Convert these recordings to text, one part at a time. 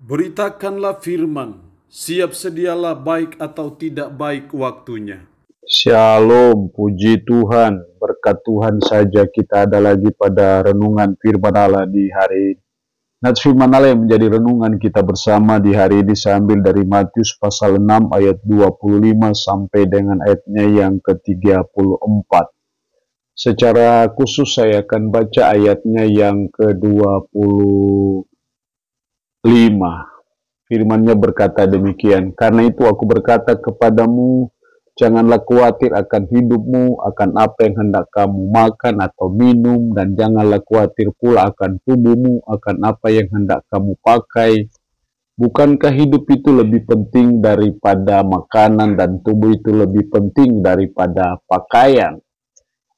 Beritakanlah firman, siap sedialah baik atau tidak baik waktunya. Shalom, puji Tuhan, berkat Tuhan saja kita ada lagi pada renungan firman Allah di hari ini. Nats firman Allah yang menjadi renungan kita bersama di hari ini saya ambil dari Matius pasal 6 ayat 25 sampai dengan ayatnya yang ke-34. Secara khusus saya akan baca ayatnya yang ke-25. Firman-Nya berkata demikian, karena itu aku berkata kepadamu, janganlah khawatir akan hidupmu, akan apa yang hendak kamu makan atau minum, dan janganlah khawatir pula akan tubuhmu, akan apa yang hendak kamu pakai. Bukankah hidup itu lebih penting daripada makanan, dan tubuh itu lebih penting daripada pakaian?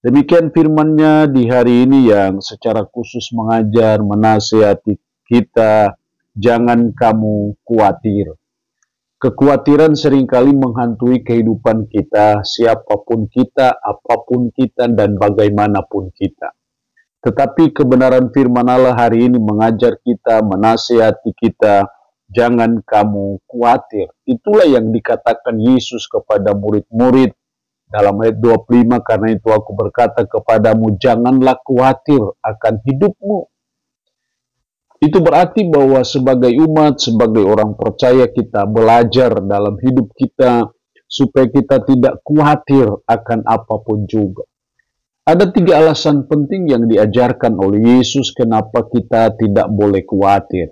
Demikian firman-Nya di hari ini yang secara khusus mengajar, menasihati kita, jangan kamu khawatir. Kekhawatiran seringkali menghantui kehidupan kita, siapapun kita, apapun kita, dan bagaimanapun kita. Tetapi kebenaran firman Allah hari ini mengajar kita, menasihati kita, jangan kamu khawatir. Itulah yang dikatakan Yesus kepada murid-murid dalam ayat 25, karena itu aku berkata kepadamu, janganlah khawatir akan hidupmu. Itu berarti bahwa sebagai umat, sebagai orang percaya kita belajar dalam hidup kita supaya kita tidak khawatir akan apapun juga. Ada 3 alasan penting yang diajarkan oleh Yesus kenapa kita tidak boleh khawatir.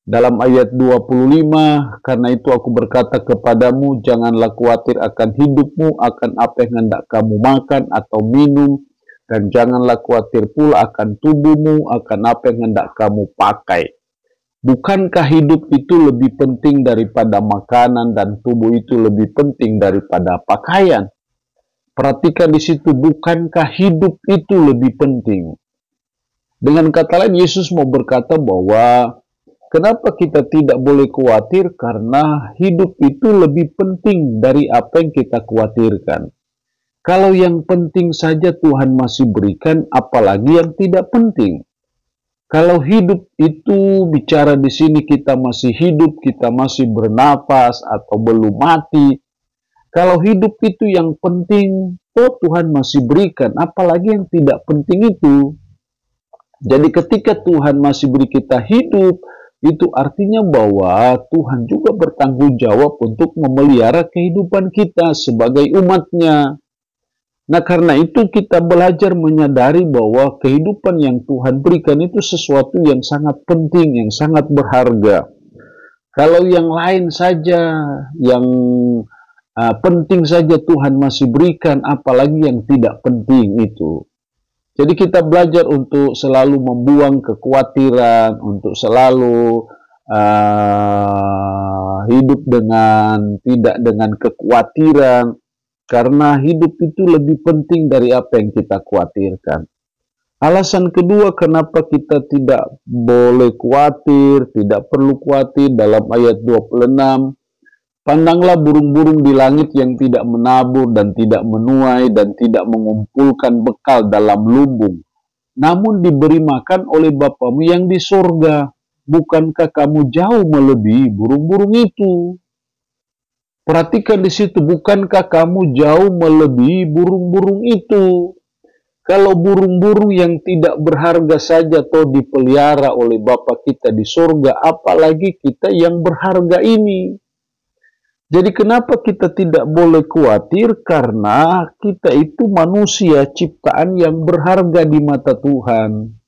Dalam ayat 25, karena itu aku berkata kepadamu, janganlah khawatir akan hidupmu, akan apa yang hendak kamu makan atau minum, dan janganlah khawatir pula akan tubuhmu, akan apa yang hendak kamu pakai. Bukankah hidup itu lebih penting daripada makanan dan tubuh itu lebih penting daripada pakaian? Perhatikan di situ, bukankah hidup itu lebih penting? Dengan kata lain, Yesus mau berkata bahwa kenapa kita tidak boleh khawatir, karena hidup itu lebih penting dari apa yang kita khawatirkan. Kalau yang penting saja Tuhan masih berikan, apalagi yang tidak penting. Kalau hidup itu bicara di sini kita masih hidup, kita masih bernapas atau belum mati. Kalau hidup itu yang penting, Tuhan masih berikan, apalagi yang tidak penting itu. Jadi ketika Tuhan masih beri kita hidup, itu artinya bahwa Tuhan juga bertanggung jawab untuk memelihara kehidupan kita sebagai umatnya. Nah, karena itu kita belajar menyadari bahwa kehidupan yang Tuhan berikan itu sesuatu yang sangat penting, yang sangat berharga. Kalau yang lain saja, yang penting saja Tuhan masih berikan, apalagi yang tidak penting itu. Jadi kita belajar untuk selalu membuang kekhawatiran, untuk selalu hidup tidak dengan kekhawatiran. Karena hidup itu lebih penting dari apa yang kita khawatirkan. Alasan kedua kenapa kita tidak boleh khawatir, tidak perlu khawatir dalam ayat 26. Pandanglah burung-burung di langit yang tidak menabur dan tidak menuai dan tidak mengumpulkan bekal dalam lumbung. Namun diberi makan oleh Bapamu yang di surga. Bukankah kamu jauh melebihi burung-burung itu? Perhatikan di situ, bukankah kamu jauh melebihi burung-burung itu? Kalau burung-burung yang tidak berharga saja atau dipelihara oleh Bapa kita di surga, apalagi kita yang berharga ini. Jadi kenapa kita tidak boleh khawatir? Karena kita itu manusia ciptaan yang berharga di mata Tuhan.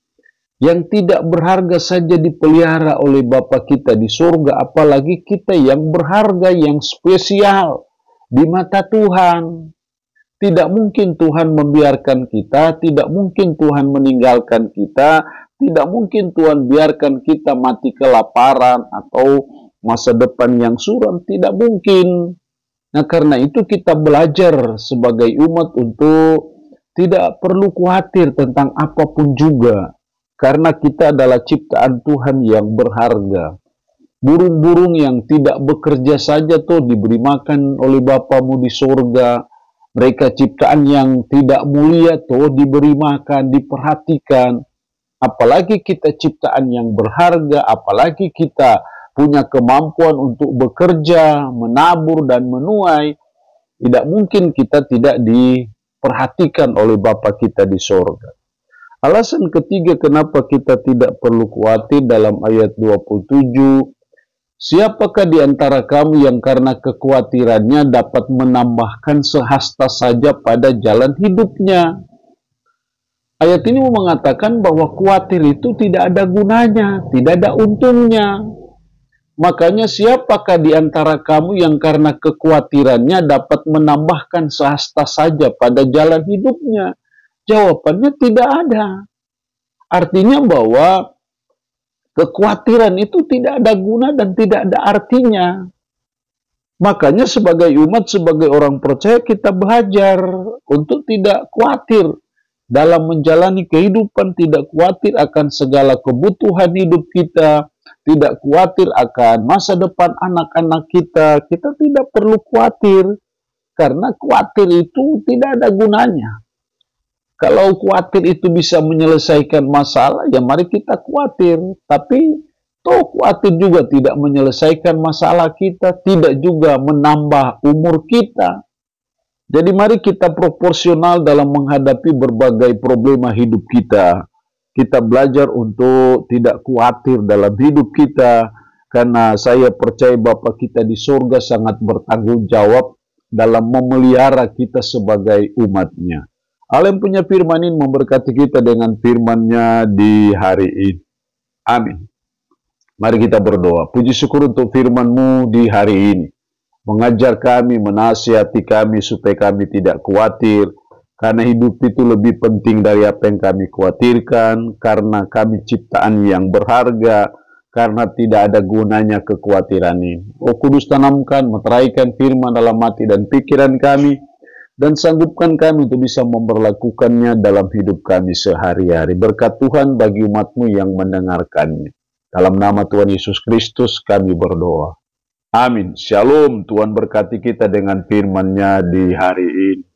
Yang tidak berharga saja dipelihara oleh Bapa kita di surga, apalagi kita yang berharga, yang spesial di mata Tuhan. Tidak mungkin Tuhan membiarkan kita, tidak mungkin Tuhan meninggalkan kita, tidak mungkin Tuhan biarkan kita mati kelaparan atau masa depan yang suram, tidak mungkin. Nah, karena itu kita belajar sebagai umat untuk tidak perlu khawatir tentang apapun juga. Karena kita adalah ciptaan Tuhan yang berharga. Burung-burung yang tidak bekerja saja diberi makan oleh Bapamu di surga. Mereka ciptaan yang tidak mulia diberi makan, diperhatikan. Apalagi kita ciptaan yang berharga, apalagi kita punya kemampuan untuk bekerja, menabur, dan menuai, tidak mungkin kita tidak diperhatikan oleh Bapa kita di sorga. Alasan ketiga kenapa kita tidak perlu khawatir dalam ayat 27, siapakah di antara kamu yang karena kekhawatirannya dapat menambahkan sehasta saja pada jalan hidupnya? Ayat ini mengatakan bahwa khawatir itu tidak ada gunanya, tidak ada untungnya. Makanya siapakah di antara kamu yang karena kekhawatirannya dapat menambahkan sehasta saja pada jalan hidupnya? Jawabannya tidak ada. Artinya bahwa kekhawatiran itu tidak ada guna dan tidak ada artinya. Makanya sebagai umat, sebagai orang percaya, kita belajar untuk tidak khawatir dalam menjalani kehidupan, tidak khawatir akan segala kebutuhan hidup kita, tidak khawatir akan masa depan anak-anak kita. Kita tidak perlu khawatir, karena khawatir itu tidak ada gunanya. Kalau khawatir itu bisa menyelesaikan masalah, ya mari kita khawatir. Tapi toh khawatir juga tidak menyelesaikan masalah kita, tidak juga menambah umur kita. Jadi mari kita proporsional dalam menghadapi berbagai problema hidup kita. Kita belajar untuk tidak khawatir dalam hidup kita, karena saya percaya Bapa kita di surga sangat bertanggung jawab dalam memelihara kita sebagai umatnya. Allah yang punya firman ini memberkati kita dengan firman-Nya di hari ini. Amin. Mari kita berdoa. Puji syukur untuk firman-Mu di hari ini. Mengajar kami, menasihati kami supaya kami tidak khawatir, karena hidup itu lebih penting dari apa yang kami khawatirkan, karena kami ciptaan yang berharga, karena tidak ada gunanya kekhawatiran ini. Oh Kudus, tanamkan, meteraikan firman dalam hati dan pikiran kami, dan sanggupkan kami untuk bisa memperlakukannya dalam hidup kami sehari-hari. Berkat Tuhan bagi umat-Mu yang mendengarkannya. Dalam nama Tuhan Yesus Kristus kami berdoa. Amin. Shalom. Tuhan berkati kita dengan firman-Nya di hari ini.